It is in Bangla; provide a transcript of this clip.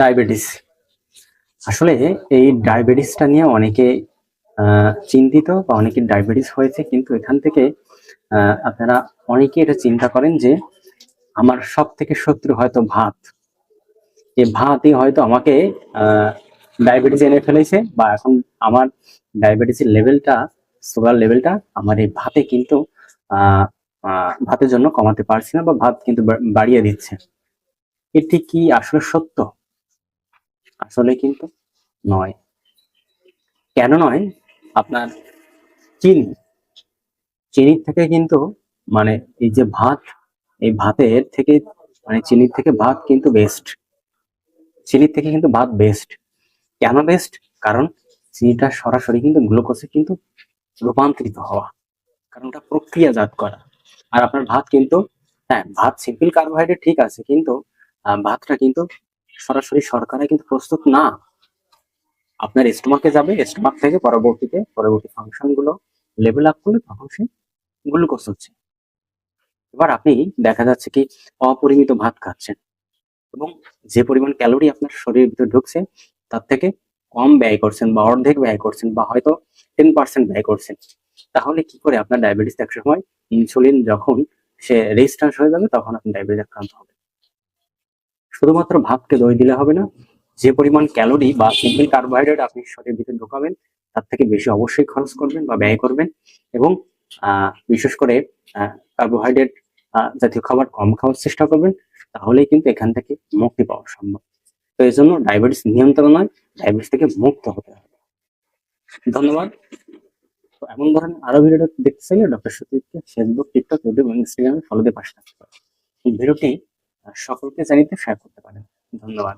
ডায়াবেটিস। আসলে এই ডায়াবেটিসটা নিয়ে অনেকে চিন্তিত বা অনেকের ডায়াবেটিস হয়েছে, কিন্তু এখান থেকে আপনারা অনেকে এটা চিন্তা করেন যে আমার সব থেকে শত্রু হয়তো ভাত, এই ভাতই হয়তো আমাকে ডায়াবেটিস এনে ফেলেছে, বা এখন আমার ডায়াবেটিসের লেভেলটা, সুগার লেভেলটা আমার এই ভাতে কিন্তু ভাতের জন্য কমাতে পারছি না, বা ভাত কিন্তু বাড়িয়ে দিচ্ছে। এটি কি আসলে সত্য? আসলে কিন্তু নয়। কেন নয়? আপনার চিনি, চিনির থেকে কিন্তু মানে এই যে ভাত, এই ভাতের থেকে মানে চিনির থেকে ভাত কিন্তু বেস্ট। চিনির থেকে কিন্তু ভাত বেস্ট। কেন বেস্ট? কারণ চিনিটা সরাসরি কিন্তু গ্লুকোজে কিন্তু রূপান্তরিত হওয়া, কারণ ওটা প্রক্রিয়াজাত করা। আর আপনার ভাত কিন্তু, হ্যাঁ ভাত সিম্পল কার্বোহাইড্রেট ঠিক আছে, কিন্তু ভাতটা কিন্তু সরাসরি শর্করায় কিন্তু প্রস্তুত না। আপনার স্টোমাকে যাবে, স্টোমাক থেকে পরবর্তী ফাংশন গুলো লেভেল আপ করলে তখন সে গ্লুকোজ হচ্ছে। এবার আপনি দেখা যাচ্ছে কি অপরিমিত ভাত খাচ্ছেন, এবং যে পরিমাণ ক্যালোরি আপনার শরীরের ভিতরে ঢুকছে তার থেকে কম ব্যয় করছেন, বা অর্ধেক ব্যয় করছেন, বা হয়তো 10% ব্যয় করছেন। তাহলে কি করে আপনার ডায়াবেটিস এক সময় ইনসুলিন যখন সে রেজিস্ট্যান্স হয়ে যাবে, তখন আপনি ডায়াবেটিস আক্রান্ত হবে। শুধুমাত্র ভাতকে দই দিলে হবে না, যে পরিমাণ ক্যালোরি বা সিম্পল কার্বোহাইড্রেট আপনি শরীরের ভিতরে ঢোকাবেন তার থেকে বেশি অবশ্যই খরচ করবেন বা ব্যয় করবেন। এবং বিশেষ করে কার্বোহাইড্রেট জাতীয় খাবার কম খাওয়ার চেষ্টা করবেন, তাহলেই কিন্তু এখান থেকে মুক্তি পাওয়া সম্ভব। তো এই জন্য ডায়াবেটিস নিয়ন্ত্রণ নয়, ডায়াবেটিস থেকে মুক্ত হতে হবে। ধন্যবাদ। তো এমন ধরনের আরো ভিডিও দেখতে চাইলে ডক্টর সতীর্থকে ফেসবুক, টিকটক, ইউটিউব এবং ইনস্টাগ্রামে ফলো দিয়ে পাশে থাকতে পারেন। এই ভিডিওটি সকলকে জানিতে শেয়ার করতে পারেন। ধন্যবাদ।